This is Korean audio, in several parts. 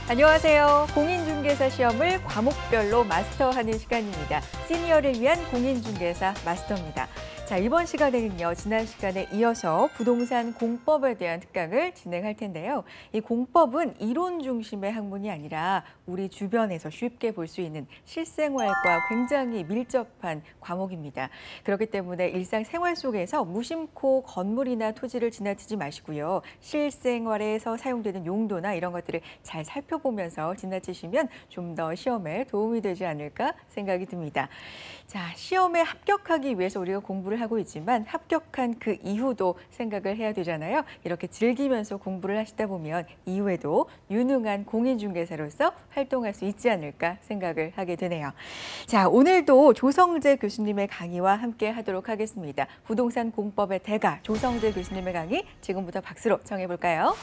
안녕하세요. 공인중개사 시험을 과목별로 마스터하는 시간입니다. 시니어를 위한 공인중개사 마스터입니다. 자, 이번 시간에는요, 지난 시간에 이어서 부동산 공법에 대한 특강을 진행할 텐데요. 이 공법은 이론 중심의 학문이 아니라 우리 주변에서 쉽게 볼 수 있는 실생활과 굉장히 밀접한 과목입니다. 그렇기 때문에 일상생활 속에서 무심코 건물이나 토지를 지나치지 마시고요. 실생활에서 사용되는 용도나 이런 것들을 잘 살펴보면서 지나치시면 좀 더 시험에 도움이 되지 않을까 생각이 듭니다. 자, 시험에 합격하기 위해서 우리가 공부를 하고 있지만 합격한 그 이후도 생각을 해야 되잖아요. 이렇게 즐기면서 공부를 하시다 보면 이후에도 유능한 공인중개사로서 활동할 수 있지 않을까 생각을 하게 되네요. 자, 오늘도 조성재 교수님의 강의와 함께 하도록 하겠습니다. 부동산 공법의 대가 조성재 교수님의 강의 지금부터 박수로 청해볼까요?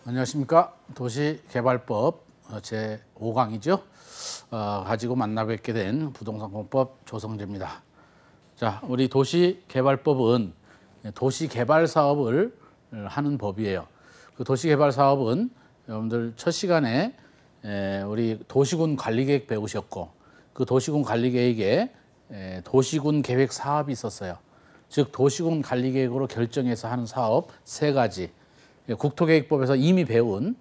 안녕하십니까. 도시개발법 제5강이죠. 가지고 만나 뵙게 된 부동산공법 조성재입니다. 자, 우리 도시개발법은 도시개발사업을 하는 법이에요. 그 도시개발사업은 여러분들 첫 시간에 우리 도시군 관리계획 배우셨고 그 도시군 관리계획에 도시군 계획 사업이 있었어요. 즉 도시군 관리계획으로 결정해서 하는 사업 3가지. 국토계획법에서 이미 배운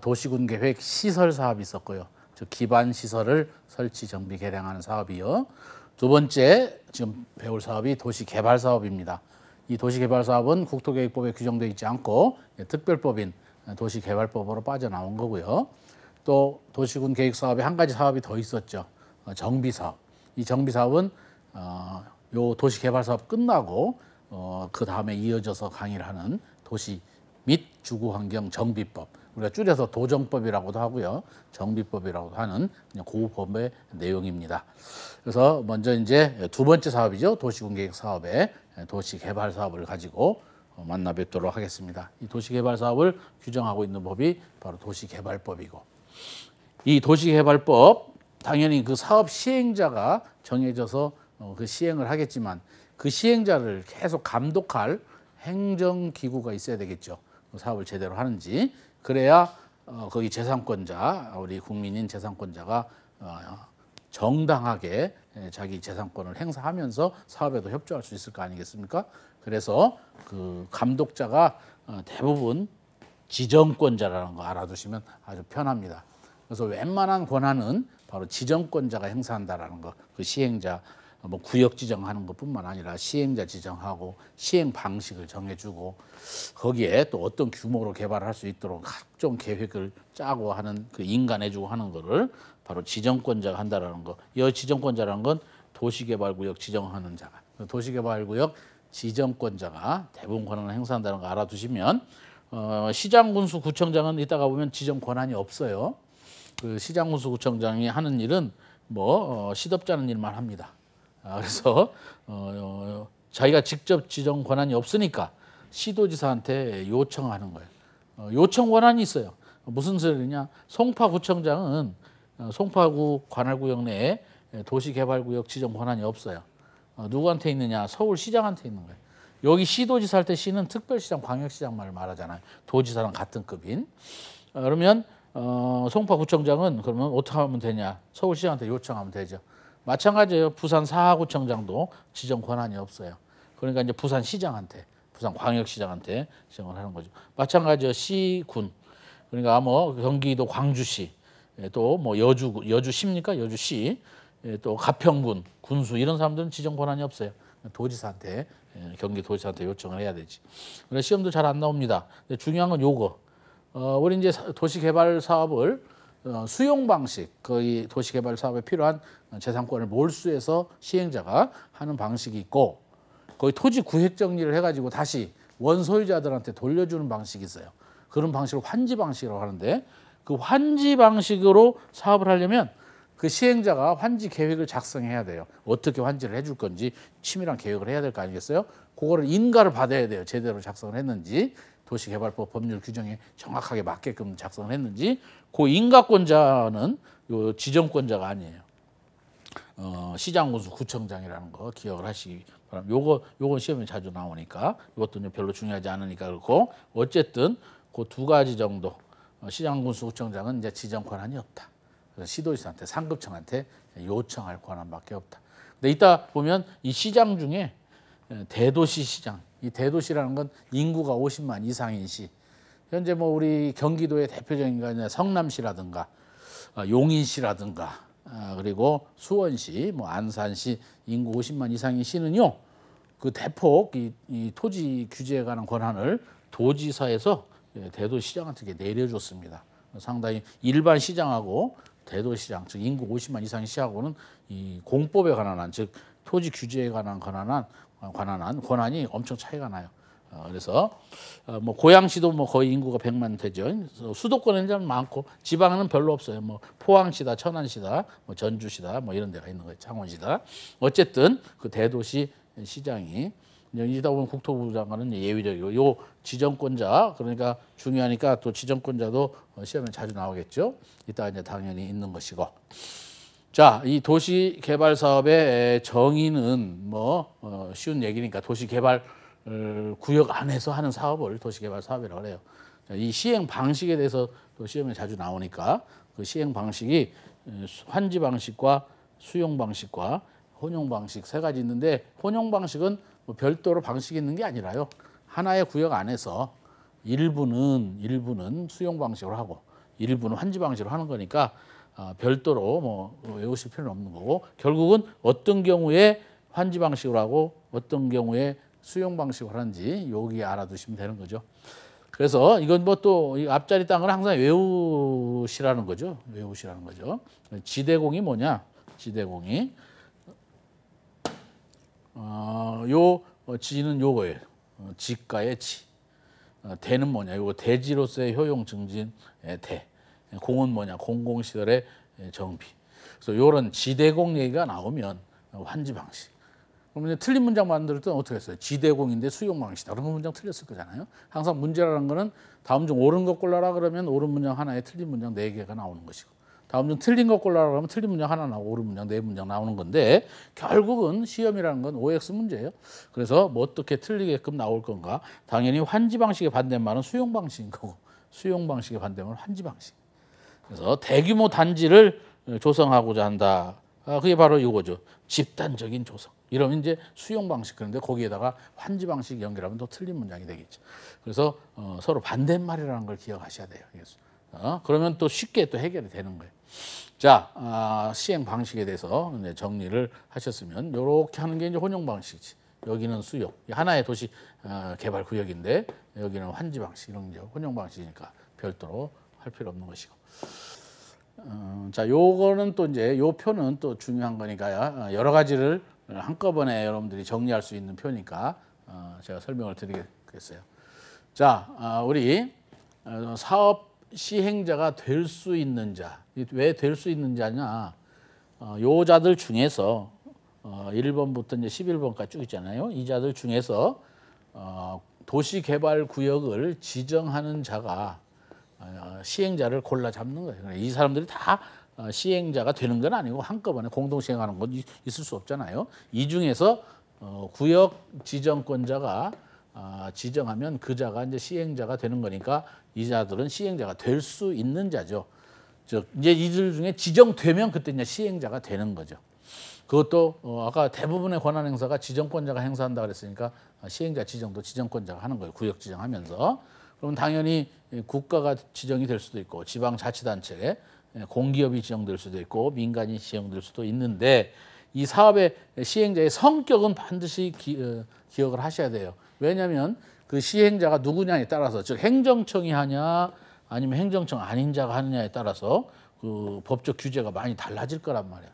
도시군 계획 시설 사업이 있었고요. 즉 기반 시설을 설치, 정비, 개량하는 사업이요. 두 번째 지금 배울 사업이 도시개발 사업입니다. 이 도시개발 사업은 국토계획법에 규정되어 있지 않고 특별법인 도시개발법으로 빠져나온 거고요. 또 도시군 계획 사업에 한 가지 사업이 더 있었죠. 정비 사업. 이 정비 사업은 요 도시개발 사업 끝나고 그 다음에 이어져서 강의를 하는 도시 및 주거환경 정비법, 우리가 줄여서 도정법이라고도 하고요, 정비법이라고도 하는 그 법의 내용입니다. 그래서 먼저 이제 두 번째 사업이죠, 도시군계획 사업의 도시개발 사업을 가지고 만나 뵙도록 하겠습니다. 이 도시개발 사업을 규정하고 있는 법이 바로 도시개발법이고, 이 도시개발법 당연히 그 사업 시행자가 정해져서 그 시행을 하겠지만 그 시행자를 계속 감독할 행정기구가 있어야 되겠죠. 사업을 제대로 하는지. 그래야 거기 재산권자, 우리 국민인 재산권자가 정당하게 자기 재산권을 행사하면서 사업에도 협조할 수 있을 거 아니겠습니까? 그래서 그 감독자가 대부분 지정권자라는 거 알아두시면 아주 편합니다. 그래서 웬만한 권한은 바로 지정권자가 행사한다라는 거, 그 시행자 뭐 구역 지정하는 것뿐만 아니라 시행자 지정하고 시행 방식을 정해주고 거기에 또 어떤 규모로 개발할 수 있도록 각종 계획을 짜고 하는 그 인간해주고 하는 거를 바로 지정권자가 한다라는 거. 이 지정권자라는 건 도시개발구역 지정하는 자가, 도시개발구역 지정권자가 대부분 권한을 행사한다는 거 알아두시면 시장군수 구청장은 이따가 보면 지정 권한이 없어요. 그 시장군수 구청장이 하는 일은 뭐 시덥잖은 일만 합니다. 그래서 자기가 직접 지정 권한이 없으니까 시도지사한테 요청하는 거예요. 요청 권한이 있어요. 무슨 소리냐? 송파구청장은 송파구 관할구역 내에 도시개발구역 지정 권한이 없어요. 누구한테 있느냐? 서울시장한테 있는 거예요. 여기 시도지사 할 때 시는 특별시장, 광역시장 말하잖아요. 도지사랑 같은 급인. 그러면 송파구청장은 그러면 어떻게 하면 되냐? 서울시장한테 요청하면 되죠. 마찬가지예요. 부산 사하구청장도 지정 권한이 없어요. 그러니까 이제 부산시장한테, 부산광역시장한테 지정을 하는 거죠. 마찬가지예요. 시군. 그러니까 뭐 경기도 광주시, 또 뭐 여주시입니까? 여주시, 또 가평군, 군수 이런 사람들은 지정 권한이 없어요. 도지사한테, 경기도지사한테 요청을 해야 되지. 그래서 시험도 잘 안 나옵니다. 근데 중요한 건 요거. 우리 이제 도시개발 사업을 수용 방식, 거의 도시개발 사업에 필요한 재산권을 몰수해서 시행자가 하는 방식이 있고, 거의 토지 구획 정리를 해가지고 다시 원소유자들한테 돌려주는 방식이 있어요. 그런 방식을 환지 방식이라고 하는데, 그 환지 방식으로 사업을 하려면 그 시행자가 환지 계획을 작성해야 돼요. 어떻게 환지를 해줄 건지 치밀한 계획을 해야 될 거 아니겠어요? 그거를 인가를 받아야 돼요. 제대로 작성을 했는지. 도시개발법 법률 규정에 정확하게 맞게끔 작성을 했는지. 그 인가권자는 요 지정권자가 아니에요. 시장군수 구청장이라는 거 기억을 하시기 바랍니다. 요거 시험에 자주 나오니까 이것도 별로 중요하지 않으니까 그렇고 어쨌든 그 두 가지 정도 시장군수 구청장은 이제 지정 권한이 없다. 그래서 시도지사한테 상급청한테 요청할 권한밖에 없다. 근데 이따 보면 이 시장 중에 대도시 시장, 이 대도시라는 건 인구가 50만 이상인 시. 현재 뭐 우리 경기도의 대표적인 거 성남시라든가 용인시라든가 그리고 수원시, 뭐 안산시 인구 50만 이상인 시는요, 그 대폭 이 토지 규제에 관한 권한을 도지사에서 대도시장한테 내려줬습니다. 상당히 일반 시장하고 대도시장, 즉 인구 50만 이상인 시하고는 이 공법에 관한 한, 즉 토지 규제에 관한 권한이 엄청 차이가 나요. 그래서 뭐 고양시도 뭐 거의 인구가 100만 되죠. 수도권에는 좀 많고 지방은 별로 없어요. 뭐 포항시다, 천안시다, 뭐 전주시다, 뭐 이런 데가 있는 거예요. 창원시다. 어쨌든 그 대도시 시장이 이다 보면 국토부 장관은 예외적이고 요 지정권자, 그러니까 중요하니까 또 지정권자도 시험에 자주 나오겠죠. 이따 이제 당연히 있는 것이고. 자, 이 도시 개발 사업의 정의는 뭐 쉬운 얘기니까 도시 개발 구역 안에서 하는 사업을 도시개발 사업이라고 해요. 이 시행 방식에 대해서 또 시험에 자주 나오니까 그 시행 방식이 환지 방식과 수용 방식과 혼용 방식 세 가지 있는데, 혼용 방식은 뭐 별도로 방식이 있는 게 아니라요. 하나의 구역 안에서 일부는 수용 방식으로 하고 일부는 환지 방식으로 하는 거니까 별도로 뭐 외우실 필요는 없는 거고, 결국은 어떤 경우에 환지 방식으로 하고 어떤 경우에 수용 방식으로 하는지 여기 알아두시면 되는 거죠. 그래서 이건 뭐 또 앞자리 딴 건 항상 외우시라는 거죠. 외우시라는 거죠. 지대공이 뭐냐? 지대공이 요 지는 요거예요. 지가의 지. 대는 뭐냐? 요거 대지로서의 효용 증진의 대. 공은 뭐냐? 공공시설의 정비. 그래서 요런 지대공 얘기가 나오면 환지 방식. 그러면 틀린 문장 만들 때는 어떻게 했어요? 지대공인데 수용 방식이다. 그런 문장 틀렸을 거잖아요. 항상 문제라는 거는 다음 중 옳은 것 골라라 그러면 옳은 문장 하나에 틀린 문장 4개가 나오는 것이고, 다음 중 틀린 것 골라라 그러면 틀린 문장 하나 나오고 옳은 문장 4문장 나오는 건데, 결국은 시험이라는 건 OX 문제예요. 그래서 뭐 어떻게 틀리게끔 나올 건가? 당연히 환지 방식의 반대말은 수용 방식인 거고, 수용 방식의 반대말은 환지 방식. 그래서 대규모 단지를 조성하고자 한다. 그게 바로 이거죠. 집단적인 조성. 이러면 이제 수용 방식, 그런데 거기에다가 환지 방식 연결하면 또 틀린 문장이 되겠죠. 그래서 서로 반대말이라는 걸 기억하셔야 돼요. 그러면 또 쉽게 또 해결이 되는 거예요. 자, 시행 방식에 대해서 이제 정리를 하셨으면 이렇게 하는 게 이제 혼용 방식이지. 여기는 수용, 하나의 도시 개발 구역인데 여기는 환지 방식, 이런 게 혼용 방식이니까 별도로 할 필요 없는 것이고. 자, 요거는 또 이제 요 표는 또 중요한 거니까요. 여러 가지를 한꺼번에 여러분들이 정리할 수 있는 표니까 제가 설명을 드리겠어요. 자, 우리 사업 시행자가 될 수 있는 자, 왜 될 수 있는 자냐? 요 자들 중에서 1번부터 이제 11번까지 쭉 있잖아요. 이 자들 중에서 도시개발구역을 지정하는 자가 시행자를 골라 잡는 거예요. 이 사람들이 다 시행자가 되는 건 아니고 한꺼번에 공동 시행하는 건 있을 수 없잖아요. 이 중에서 구역 지정권자가 지정하면 그 자가 이제 시행자가 되는 거니까 이 자들은 시행자가 될 수 있는 자죠. 즉 이제 이들 중에 지정되면 그때 이제 시행자가 되는 거죠. 그것도 아까 대부분의 권한 행사가 지정권자가 행사한다 그랬으니까 시행자 지정도 지정권자가 하는 거예요. 구역 지정하면서. 그럼 당연히 국가가 지정이 될 수도 있고 지방자치단체, 공기업이 지정될 수도 있고 민간이 지정될 수도 있는데, 이 사업의 시행자의 성격은 반드시 기억을 하셔야 돼요. 왜냐하면 그 시행자가 누구냐에 따라서, 즉 행정청이 하냐 아니면 행정청 아닌 자가 하느냐에 따라서 그 법적 규제가 많이 달라질 거란 말이에요.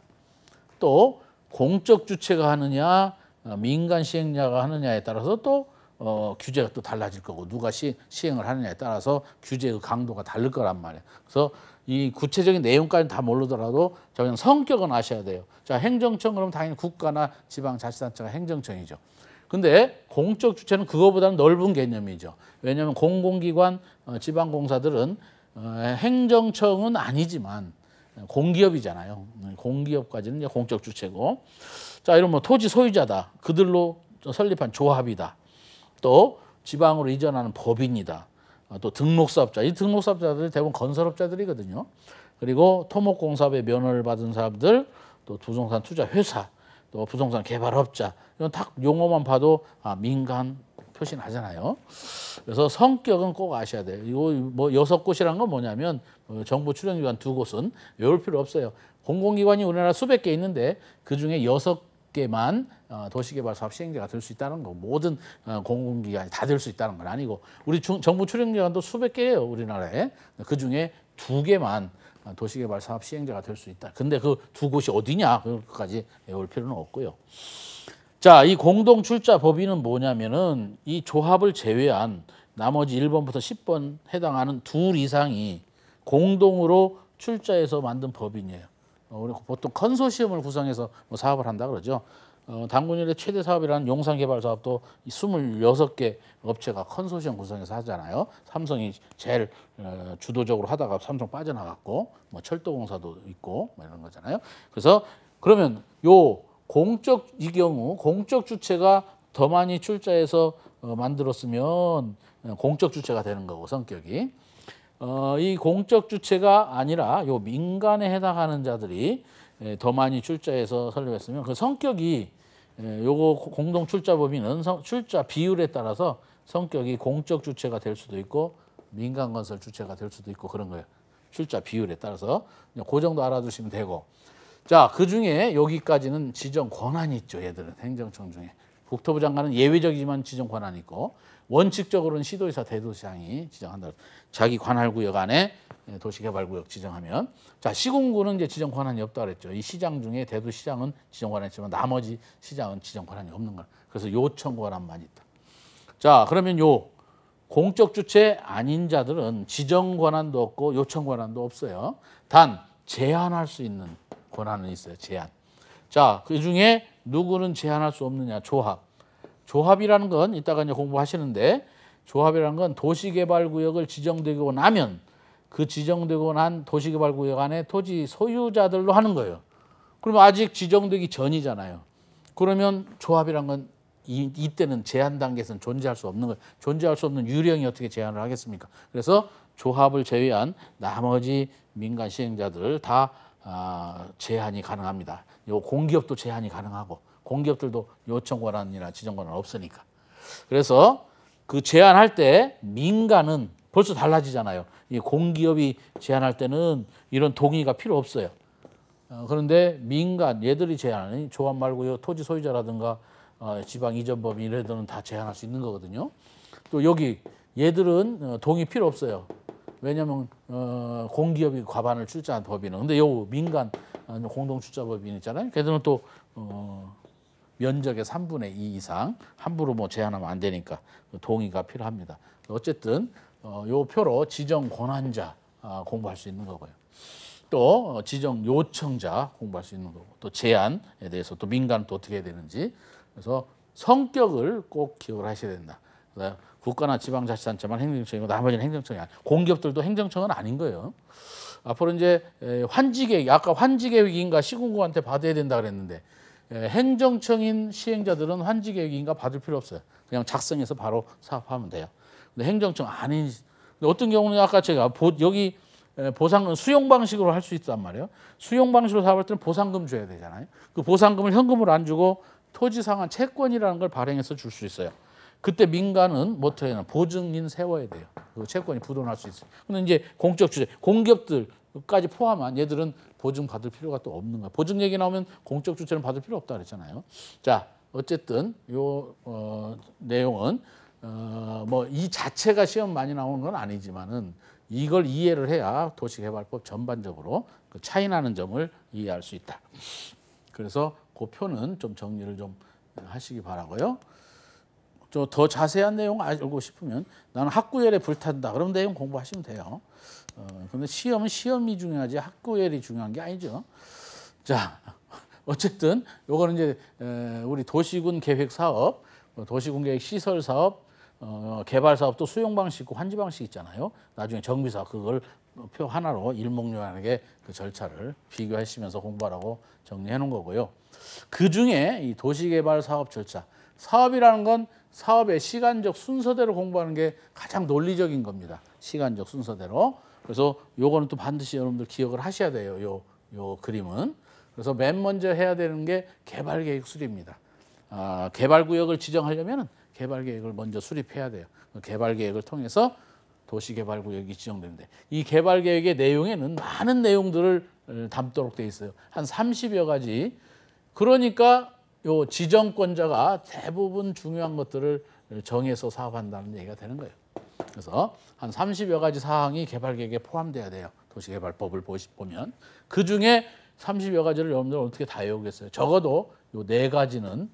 또 공적 주체가 하느냐 민간 시행자가 하느냐에 따라서 또 규제가 또 달라질 거고, 누가 시행을 하느냐에 따라서 규제의 강도가 다를 거란 말이에요. 그래서 이 구체적인 내용까지는 다 모르더라도 그냥 성격은 아셔야 돼요. 자, 행정청 그러면 당연히 국가나 지방자치단체가 행정청이죠. 근데 공적 주체는 그거보다는 넓은 개념이죠. 왜냐하면 공공기관, 지방공사들은 행정청은 아니지만 공기업이잖아요. 공기업까지는 이제 공적 주체고. 자, 이런 뭐 토지 소유자다. 그들로 설립한 조합이다. 또 지방으로 이전하는 법인이다. 또 등록사업자. 이 등록사업자들이 대부분 건설업자들이거든요. 그리고 토목공사업의 면허를 받은 사람들, 또 부동산 투자 회사, 또 부동산 개발업자. 이건 딱 용어만 봐도 민간 표시나잖아요. 그래서 성격은 꼭 아셔야 돼요. 이거 뭐 6곳이란 건 뭐냐면 정부 출연기관 2곳은 외울 필요 없어요. 공공기관이 우리나라 수백 개 있는데 그중에 6개만 도시개발사업 시행자가 될 수 있다는 거. 모든 공공기관이 다 될 수 있다는 건 아니고 우리 정부 출연기관도 수백 개예요. 우리나라에. 그중에 2개만 도시개발사업 시행자가 될 수 있다. 근데 그 2곳이 어디냐? 그것까지 외울 필요는 없고요. 자, 이 공동 출자 법인은 뭐냐면은 이 조합을 제외한 나머지 1번부터 10번 해당하는 둘 이상이 공동으로 출자해서 만든 법인이에요. 우리 보통 컨소시엄을 구성해서 사업을 한다 그러죠. 당군일의 최대 사업이라는 용산개발 사업도 26개 업체가 컨소시엄 구성해서 하잖아요. 삼성이 제일 주도적으로 하다가 삼성 빠져나갔고, 뭐 철도공사도 있고, 뭐 이런 거잖아요. 그래서 그러면 이 경우 공적 주체가 더 많이 출자해서 만들었으면 공적 주체가 되는 거고 성격이 이 공적 주체가 아니라 요 민간에 해당하는 자들이 더 많이 출자해서 설립했으면 그 성격이 요거 공동 출자 법인은 출자 비율에 따라서 성격이 공적 주체가 될 수도 있고 민간 건설 주체가 될 수도 있고 그런 거예요. 출자 비율에 따라서 그 정도 알아두시면 되고. 자, 그중에 여기까지는 지정 권한이 있죠. 얘들은 행정청 중에. 국토부 장관은 예외적이지만 지정 권한이 있고 원칙적으로는 시도의사 대도시장이 지정한다. 자기 관할구역 안에 도시개발구역 지정하면. 자, 시군구는 이제 지정 권한이 없다 그랬죠. 이 시장 중에 대도시장은 지정 권한이 있지만 나머지 시장은 지정 권한이 없는 거야. 그래서 요청 권한만 있다. 자, 그러면 공적 주체 아닌 자들은 지정 권한도 없고 요청 권한도 없어요. 단 제한할 수 있는 권한은 있어요. 제한. 자, 그중에 누구는 제한할 수 없느냐? 조합. 조합이라는 건 이따가 이제 공부하시는데 조합이라는 건 도시개발구역을 지정되고 나면 그 지정되고 난 도시개발구역 안에 토지 소유자들로 하는 거예요. 그러면 아직 지정되기 전이잖아요. 그러면 조합이란 건 이때는 제한 단계에서는 존재할 수 없는 거예요. 존재할 수 없는 유령이 어떻게 제한을 하겠습니까? 그래서 조합을 제외한 나머지 민간 시행자들 다 제한이 가능합니다. 요 공기업도 제한이 가능하고 공기업들도 요청 권한이나 지정 권한 없으니까. 그래서 그 제한할 때 민간은 벌써 달라지잖아요. 이 공기업이 제한할 때는 이런 동의가 필요 없어요. 그런데 민간 얘들이 제한하는 조합 말고 토지 소유자라든가 지방 이전법인 이런 데는 다 제한할 수 있는 거거든요. 또 여기 얘들은 동의 필요 없어요. 왜냐하면 공기업이 과반을 출자한 법인은. 근데 요 민간 공동 출자 법인 있잖아요. 걔들은 또 면적의 3분의 2 이상 함부로 뭐 제한하면 안 되니까 동의가 필요합니다. 어쨌든 요 표로 지정 권한자 공부할 수 있는 거고요. 또 지정 요청자 공부할 수 있는 거고 또 제한에 대해서 또 민간은 또 어떻게 해야 되는지. 그래서 성격을 꼭 기억을 하셔야 된다. 국가나 지방자치단체만 행정청이고 나머지는 행정청이 아니에요. 공기업들도 행정청은 아닌 거예요. 앞으로 이제 환지계획, 아까 환지계획인가 시군구한테 받아야 된다 그랬는데 행정청인 시행자들은 환지계획인가 받을 필요 없어요. 그냥 작성해서 바로 사업하면 돼요. 근데 행정청 아닌 어떤 경우는 아까 제가 여기 보상금 수용 방식으로 할 수 있단 말이에요. 수용 방식으로 사업할 때는 보상금 줘야 되잖아요. 그 보상금을 현금으로 안 주고 토지 상환 채권이라는 걸 발행해서 줄 수 있어요. 그때 민간은 뭐해야 보증인 세워야 돼요. 그 채권이 부도날 수 있어요. 근데 이제 공적 주체, 공기업들까지 포함한 얘들은 보증 받을 필요가 또 없는 거예요. 보증 얘기 나오면 공적 주체는 받을 필요 없다 그랬잖아요. 자, 어쨌든 요 내용은 뭐 이 자체가 시험 많이 나오는 건 아니지만은 이걸 이해를 해야 도시개발법 전반적으로 그 차이나는 점을 이해할 수 있다. 그래서 그 표는 좀 정리를 좀 하시기 바라고요. 더 자세한 내용 알고 싶으면 나는 학구열에 불탄다. 그럼 내용 공부하시면 돼요. 근데 시험은 시험이 중요하지 학구열이 중요한 게 아니죠. 자, 어쨌든 요거는 이제 우리 도시군 계획 사업, 도시군 계획 시설 사업, 개발 사업도 수용 방식 있고 환지 방식 있잖아요. 나중에 정비 사업 그걸 표 하나로 일목요연하게 그 절차를 비교하시면서 공부하라고 정리해 놓은 거고요. 그중에 이 도시개발 사업 절차, 사업이라는 건 사업의 시간적 순서대로 공부하는 게 가장 논리적인 겁니다. 시간적 순서대로. 그래서 요거는 또 반드시 여러분들 기억을 하셔야 돼요. 요 그림은. 그래서 맨 먼저 해야 되는 게 개발계획 수립입니다. 개발구역을 지정하려면 개발계획을 먼저 수립해야 돼요. 개발계획을 통해서 도시개발구역이 지정되는데 이 개발계획의 내용에는 많은 내용들을 담도록 돼 있어요. 한 30여 가지. 그러니까 요 지정권자가 대부분 중요한 것들을 정해서 사업한다는 얘기가 되는 거예요. 그래서 한 30여 가지 사항이 개발계획에 포함돼야 돼요. 도시개발법을 보면. 그중에 30여 가지를 여러분들 어떻게 다 외우겠어요. 적어도 요 4가지는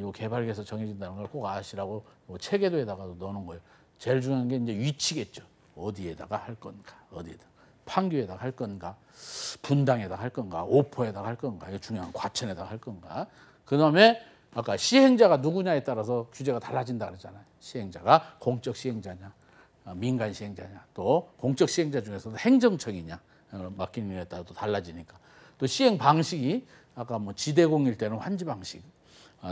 요 개발계획에서 정해진다는 걸 꼭 아시라고 요 체계도에다가도 넣어놓은 거예요. 제일 중요한 게 이제 위치겠죠. 어디에다가 할 건가, 어디에다 판교에다가 할 건가, 분당에다가 할 건가, 오포에다가 할 건가, 이게 중요한 과천에다가 할 건가. 그다음에 아까 시행자가 누구냐에 따라서 규제가 달라진다 그랬잖아요. 시행자가 공적 시행자냐, 민간 시행자냐, 또 공적 시행자 중에서도 행정청이냐 맡기는 일에 따라 또 달라지니까. 또 시행 방식이 아까 뭐 지대공일 때는 환지 방식,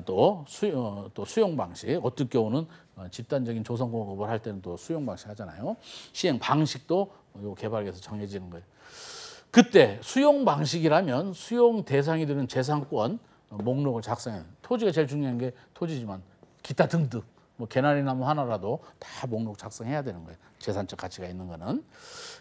또 수용 방식, 어떨 경우는 집단적인 조성 공급을 할 때는 또 수용 방식 하잖아요. 시행 방식도 요 개발계에서 정해지는 거예요. 그때 수용 방식이라면 수용 대상이 되는 재산권 목록을 작성해요. 토지가 제일 중요한 게 토지지만 기타 등등 뭐 개나리나무 하나라도 다 목록 작성해야 되는 거예요. 재산적 가치가 있는 거는.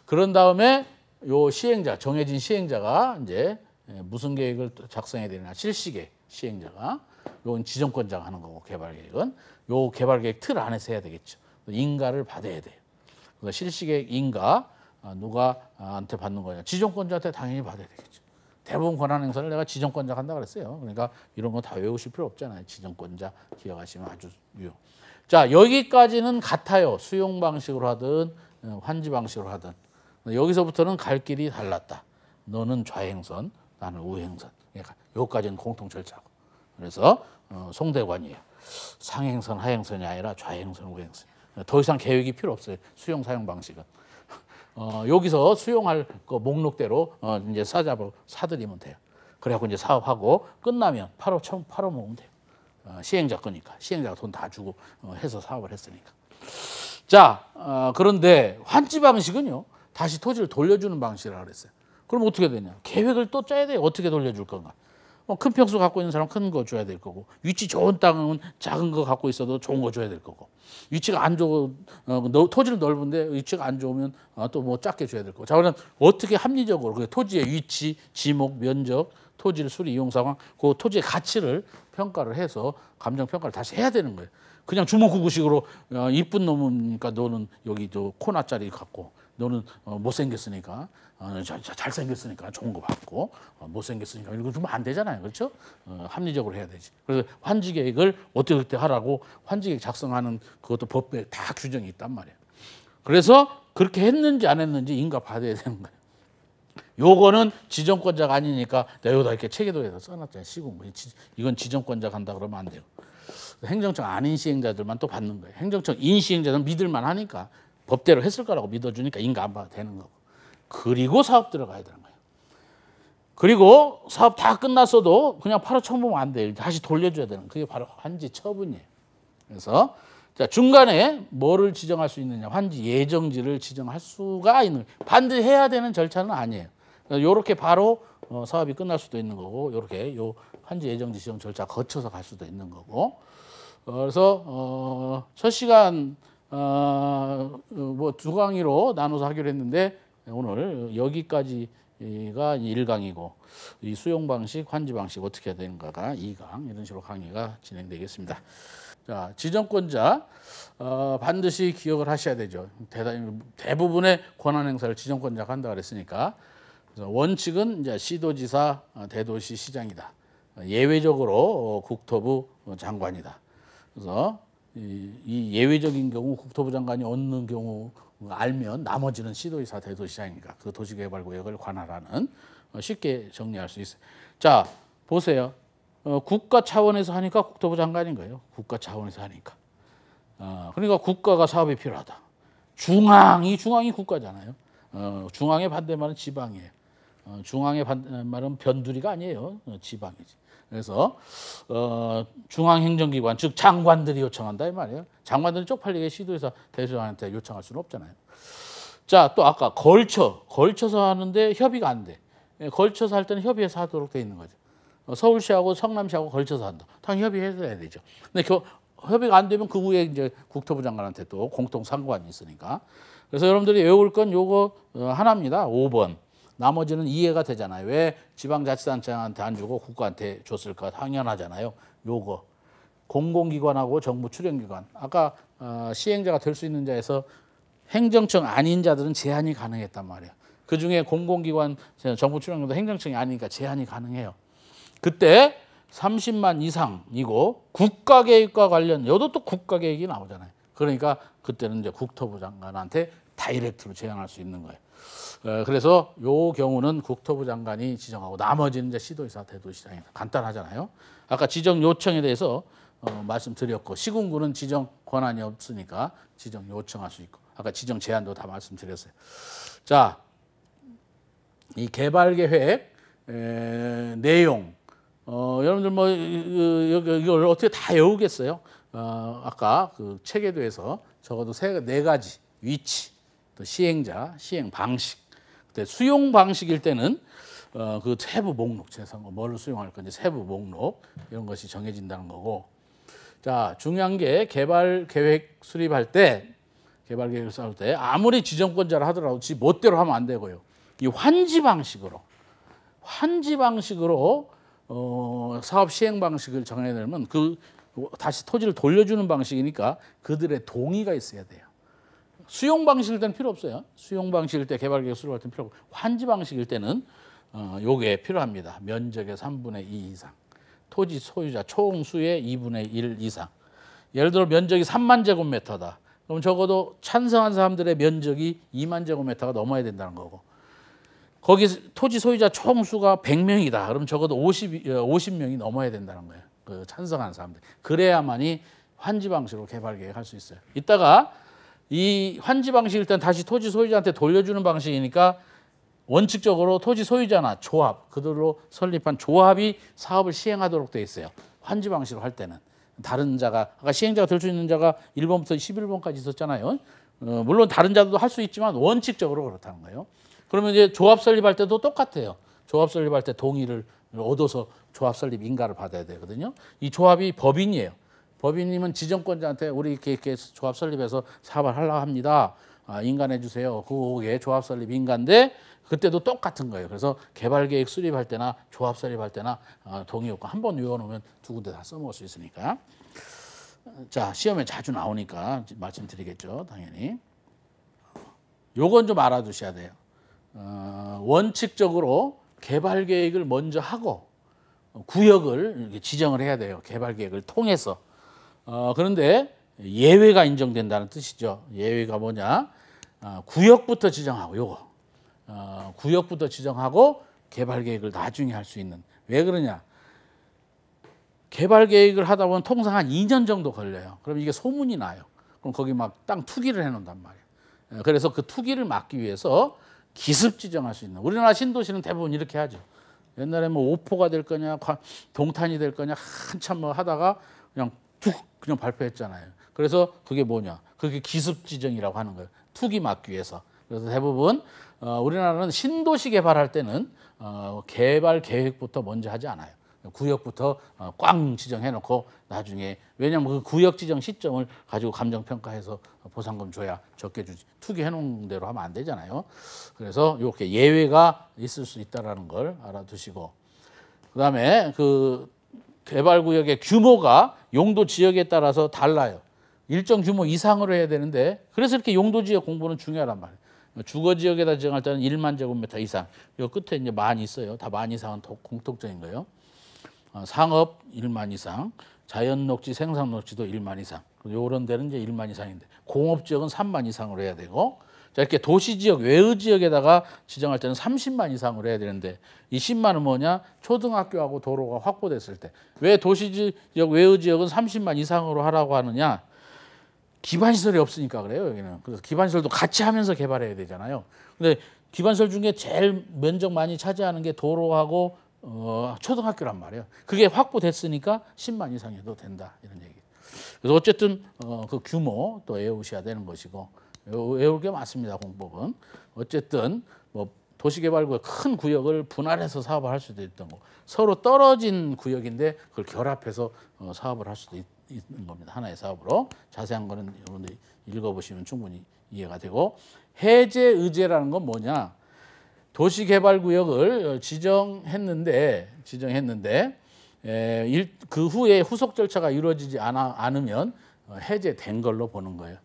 그런 다음에 요 시행자, 정해진 시행자가 이제 무슨 계획을 작성해야 되느냐, 실시계획 시행자가, 요건 지정권자가 하는 거고, 개발계획은 요 개발계획 틀 안에서 해야 되겠죠. 인가를 받아야 돼요. 그래서 실시계획 인가 누가한테 받는 거냐, 지정권자한테 당연히 받아야 되겠죠. 대부분 권한 행사를 내가 지정권자가 한다 그랬어요. 그러니까 이런 거 다 외우실 필요 없잖아요. 지정권자 기억하시면 아주 유용. 자, 여기까지는 같아요. 수용 방식으로 하든 환지 방식으로 하든. 여기서부터는 갈 길이 달랐다. 너는 좌행선, 나는 우행선. 그러니까 여기까지는 공통 절차고. 그래서 송대관이에요. 상행선, 하행선이 아니라 좌행선, 우행선. 더 이상 계획이 필요 없어요. 수용 사용 방식은. 여기서 수용할 거 목록대로 이제 사들이면 돼요. 그래갖고 이제 사업하고 끝나면 팔아먹으면 돼요. 시행자 거니까. 시행자가 돈 다 주고 해서 사업을 했으니까. 자, 그런데 환지 방식은요. 다시 토지를 돌려주는 방식이라고 그랬어요. 그럼 어떻게 되냐? 계획을 또 짜야 돼요. 어떻게 돌려줄 건가? 큰 평수 갖고 있는 사람 큰 거 줘야 될 거고, 위치 좋은 땅은 작은 거 갖고 있어도 좋은 거 줘야 될 거고, 위치가 안 좋고 토지는 넓은데 위치가 안 좋으면 또 뭐 작게 줘야 될 거고. 자, 그러면 어떻게 합리적으로 그 토지의 위치, 지목, 면적, 토지를 수리 이용 상황, 그 토지의 가치를 평가를 해서 감정 평가를 다시 해야 되는 거예요. 그냥 주먹구구식으로 이쁜 놈이니까 너는 여기 저 코나짜리 갖고, 너는 못생겼으니까 잘생겼으니까 좋은 거 받고, 못생겼으니까 이거 주면 안 되잖아요. 그렇죠? 합리적으로 해야 되지. 그래서 환지 계획을 어떻게 하라고 환지 계획 작성하는 그것도 법에 다 규정이 있단 말이에요. 그래서 그렇게 했는지 안 했는지 인가 받아야 되는 거예요. 요거는 지정권자가 아니니까 내가 여기다 이렇게 체계도에다 써놨잖아요. 시공. 이건 지정권자가 한다 그러면 안 돼요. 행정청 아닌 시행자들만 또 받는 거예요. 행정청 인 시행자는 믿을만 하니까 법대로 했을 거라고 믿어주니까 인가 안 받아도 되는 거고. 그리고 사업 들어가야 되는 거예요. 그리고 사업 다 끝났어도 그냥 팔아쳐보면 안 돼요. 다시 돌려줘야 되는, 그게 바로 환지 처분이에요. 그래서 자, 중간에 뭐를 지정할 수 있느냐, 환지 예정지를 지정할 수가 있는, 반드시 해야 되는 절차는 아니에요. 요렇게 바로 사업이 끝날 수도 있는 거고, 요렇게 요 환지 예정지 지정 절차 거쳐서 갈 수도 있는 거고. 그래서 첫 시간 뭐 2강의로 나눠서 하기로 했는데 오늘 여기까지가 1강이고, 이 수용 방식, 환지 방식 어떻게 해야 되는가가 2강, 이런 식으로 강의가 진행되겠습니다. 자, 지정권자 반드시 기억을 하셔야 되죠. 대부분의 권한 행사를 지정권자가 한다 그랬으니까. 그래서 원칙은 이제 시도지사, 대도시 시장이다. 예외적으로 국토부 장관이다. 그래서 이 예외적인 경우 국토부 장관이 얻는 경우 알면 나머지는 시도지사, 대도시장이니까 그 도시개발구역을 관할하는, 쉽게 정리할 수 있어요. 자, 보세요. 국가 차원에서 하니까 국토부 장관인 거예요. 국가 차원에서 하니까. 그러니까 국가가 사업이 필요하다. 중앙이 국가잖아요. 중앙의 반대말은 지방이에요. 중앙의 반대말은 변두리가 아니에요. 지방이지. 그래서 중앙행정기관 즉 장관들이 요청한다 이 말이에요. 장관들이 쪽팔리게 시도에서 대통령한테 요청할 수는 없잖아요. 자, 또 아까 걸쳐서 하는데 협의가 안 돼. 걸쳐서 할 때는 협의해서 하도록 돼 있는 거죠. 서울시하고 성남시하고 걸쳐서 한다. 당연히 협의해서 해야 되죠. 근데 협의가 안 되면 그 후에 이제 국토부 장관한테 또 공통 상관이 있으니까. 그래서 여러분들이 외울 건 요거 하나입니다. 5번. 나머지는 이해가 되잖아요. 왜 지방자치단체한테 안 주고 국가한테 줬을까? 당연하잖아요. 요거 공공기관하고 정부 출연기관. 아까 시행자가 될 수 있는 자에서 행정청 아닌 자들은 제한이 가능했단 말이에요. 그중에 공공기관 정부 출연기관도 행정청이 아니니까 제한이 가능해요. 그때 30만 이상이고 국가계획과 관련 여도 또 국가계획이 나오잖아요. 그러니까 그때는 이제 국토부 장관한테 다이렉트로 제안할 수 있는 거예요. 그래서 요 경우는 국토부 장관이 지정하고 나머지는 이제 시도의사, 대도시장이 간단하잖아요. 아까 지정 요청에 대해서 말씀드렸고 시군구는 지정 권한이 없으니까 지정 요청할 수 있고 아까 지정 제한도 다 말씀드렸어요. 자, 이 개발계획 내용 여러분들 뭐 이걸 어떻게 다 외우겠어요? 아까 그 체계도에서 적어도 네 가지 위치, 또 시행자, 시행 방식. 그때 수용 방식일 때는 그 세부 목록, 뭐를 수용할 건지 세부 목록 이런 것이 정해진다는 거고. 자, 중요한 게 개발 계획 수립할 때, 개발 계획을 쌓을 때 아무리 지정권자를 하더라도 지 멋대로 하면 안 되고요. 이 환지 방식으로 사업 시행 방식을 정해내면 다시 토지를 돌려주는 방식이니까 그들의 동의가 있어야 돼요. 수용 방식일 때는 필요 없어요. 수용 방식일 때 개발 계획 수립할 때는 필요 없고 환지 방식일 때는 요게 필요합니다. 면적의 3분의 2 이상, 토지 소유자 총수의 2분의 1 이상. 예를 들어 면적이 3만 제곱미터다. 그럼 적어도 찬성한 사람들의 면적이 2만 제곱미터가 넘어야 된다는 거고. 거기 토지 소유자 총수가 100명이다. 그럼 적어도 50명이 넘어야 된다는 거예요. 그 찬성하는 사람들. 그래야만이 환지 방식으로 개발 계획할 수 있어요. 이따가 이 환지 방식일 땐 다시 토지 소유자한테 돌려주는 방식이니까 원칙적으로 토지 소유자나 조합, 그들로 설립한 조합이 사업을 시행하도록 돼 있어요. 환지 방식으로 할 때는. 다른 자가, 아까 시행자가 될 수 있는 자가 1번부터 11번까지 있었잖아요. 물론 다른 자도 할 수 있지만 원칙적으로 그렇다는 거예요. 그러면 이제 조합 설립할 때도 똑같아요. 조합 설립할 때 동의를 얻어서 조합 설립 인가를 받아야 되거든요. 이 조합이 법인이에요. 법인님은 지정권자한테 우리 이렇게 조합 설립해서 사업을 하려고 합니다. 인가내 주세요. 그게 조합 설립 인가인데 그때도 똑같은 거예요. 그래서 개발 계획 수립할 때나 조합 설립할 때나 동의 요건 한 번 외워놓으면 두 군데 다 써먹을 수 있으니까. 자, 시험에 자주 나오니까 말씀드리겠죠, 당연히. 요건 좀 알아두셔야 돼요. 원칙적으로 개발 계획을 먼저 하고 구역을 이렇게 지정을 해야 돼요. 개발 계획을 통해서. 그런데 예외가 인정된다는 뜻이죠. 예외가 뭐냐? 구역부터 지정하고 요거. 구역부터 지정하고 개발 계획을 나중에 할 수 있는. 왜 그러냐? 개발 계획을 하다 보면 통상 한 2년 정도 걸려요. 그럼 이게 소문이 나요. 그럼 거기 막 땅 투기를 해놓는단 말이에요. 그래서 그 투기를 막기 위해서 기습 지정할 수 있는. 우리나라 신도시는 대부분 이렇게 하죠. 옛날에 뭐 오포가 될 거냐, 동탄이 될 거냐 한참 뭐 하다가 그냥 그냥 발표했잖아요. 그래서 그게 뭐냐? 그게 기습 지정이라고 하는 거예요. 투기 막기 위해서. 그래서 대부분 우리나라는 신도시 개발할 때는 개발 계획부터 먼저 하지 않아요. 구역부터 꽝 지정해놓고 나중에 왜냐하면 그 구역 지정 시점을 가지고 감정평가해서 보상금 줘야 적게 주지. 투기해놓은 대로 하면 안 되잖아요. 그래서 이렇게 예외가 있을 수 있다는 걸 알아두시고 그다음에 그 개발구역의 규모가 용도 지역에 따라서 달라요. 일정 규모 이상으로 해야 되는데 그래서 이렇게 용도 지역 공부는 중요하단 말이에요. 주거 지역에다 지정할 때는 1만 제곱미터 이상. 이 끝에 이제 만 있어요. 다 만 이상은 공통적인 거예요. 상업 1만 이상, 자연 녹지, 생산 녹지도 1만 이상. 이런 데는 이제 1만 이상인데 공업 지역은 3만 이상으로 해야 되고 자, 이렇게 도시 지역, 외의 지역에다가 지정할 때는 30만 이상으로 해야 되는데 이 10만은 뭐냐? 초등학교하고 도로가 확보됐을 때. 왜 도시 지역, 외의 지역은 30만 이상으로 하라고 하느냐? 기반시설이 없으니까 그래요, 여기는. 그래서 기반시설도 같이 하면서 개발해야 되잖아요. 근데 기반시설 중에 제일 면적 많이 차지하는 게 도로하고 초등학교란 말이에요. 그게 확보됐으니까 10만 이상해도 된다, 이런 얘기. 그래서 어쨌든 그 규모 또 외우셔야 되는 것이고, 외울 게 많습니다, 공법은. 어쨌든 뭐 도시개발구역 큰 구역을 분할해서 사업을 할 수도 있던 거, 서로 떨어진 구역인데 그걸 결합해서 사업을 할 수도 있는 겁니다. 하나의 사업으로. 자세한 거는 여러분들 읽어보시면 충분히 이해가 되고, 해제의제라는 건 뭐냐? 도시개발구역을 지정했는데 그 후에 후속 절차가 이루어지지 않으면 해제된 걸로 보는 거예요.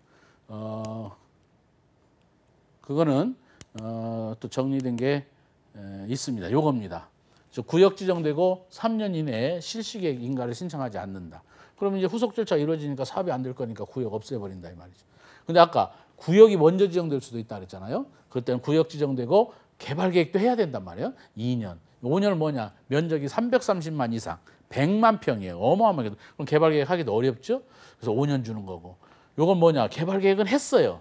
그거는 또 정리된 게 있습니다. 요겁니다. 구역 지정되고 3년 이내에 실시계획 인가를 신청하지 않는다. 그러면 이제 후속 절차가 이루어지니까 사업이 안 될 거니까 구역 없애버린다, 이 말이죠. 근데 아까 구역이 먼저 지정될 수도 있다 그랬잖아요. 그때는 구역 지정되고 개발 계획도 해야 된단 말이에요. 2년. 5년은 뭐냐? 면적이 330만 이상, 100만 평이에요. 어마어마하게. 그럼 개발 계획 하기도 어렵죠? 그래서 5년 주는 거고. 요건 뭐냐? 개발 계획은 했어요.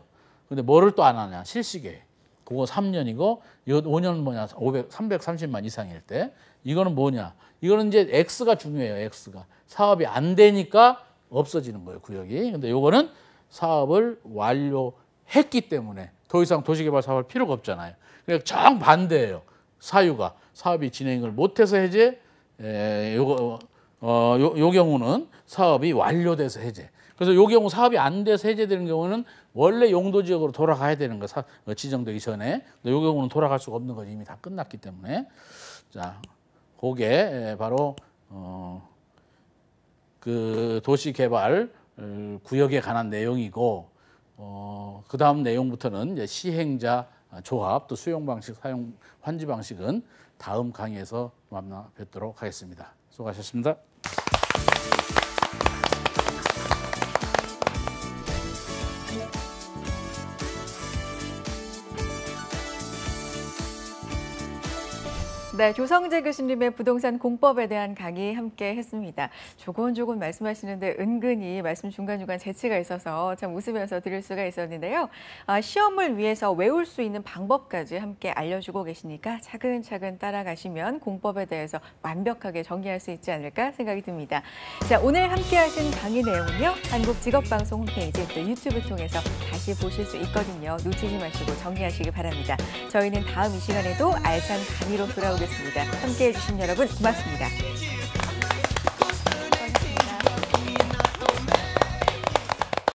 근데 뭐를 또 안 하냐? 실시 계획. 그거 3년이고, 이거 5년은 뭐냐? 330만 이상일 때. 이거는 뭐냐? 이거는 이제 X가 중요해요, X가. 사업이 안 되니까 없어지는 거예요, 구역이. 근데 요거는 사업을 완료했기 때문에 더 이상 도시개발 사업할 필요가 없잖아요. 그러니까 정반대예요. 사유가. 사업이 진행을 못해서 해제, 요 경우는 사업이 완료돼서 해제. 그래서 요 경우 사업이 안 돼서 해제되는 경우는 원래 용도 지역으로 돌아가야 되는 거, 지정되기 전에. 근데 요 경우는 돌아갈 수가 없는 거지. 이미 다 끝났기 때문에. 자, 그게 바로 그 도시개발 구역에 관한 내용이고, 그 다음 내용부터는 이제 시행자 조합, 또 수용 방식, 사용 환지 방식은 다음 강의에서 만나 뵙도록 하겠습니다. 수고하셨습니다. 네, 조성재 교수님의 부동산 공법에 대한 강의 함께 했습니다. 조곤조곤 말씀하시는데 은근히 말씀 중간중간 재치가 있어서 참 웃으면서 들을 수가 있었는데요. 시험을 위해서 외울 수 있는 방법까지 함께 알려주고 계시니까 차근차근 따라가시면 공법에 대해서 완벽하게 정리할 수 있지 않을까 생각이 듭니다. 자, 오늘 함께 하신 강의 내용은요, 한국직업방송 홈페이지 또 유튜브 통해서 다시 보실 수 있거든요. 놓치지 마시고 정리하시기 바랍니다. 저희는 다음 이 시간에도 알찬 강의로 돌아오겠습니다. 함께해 주신 여러분 고맙습니다.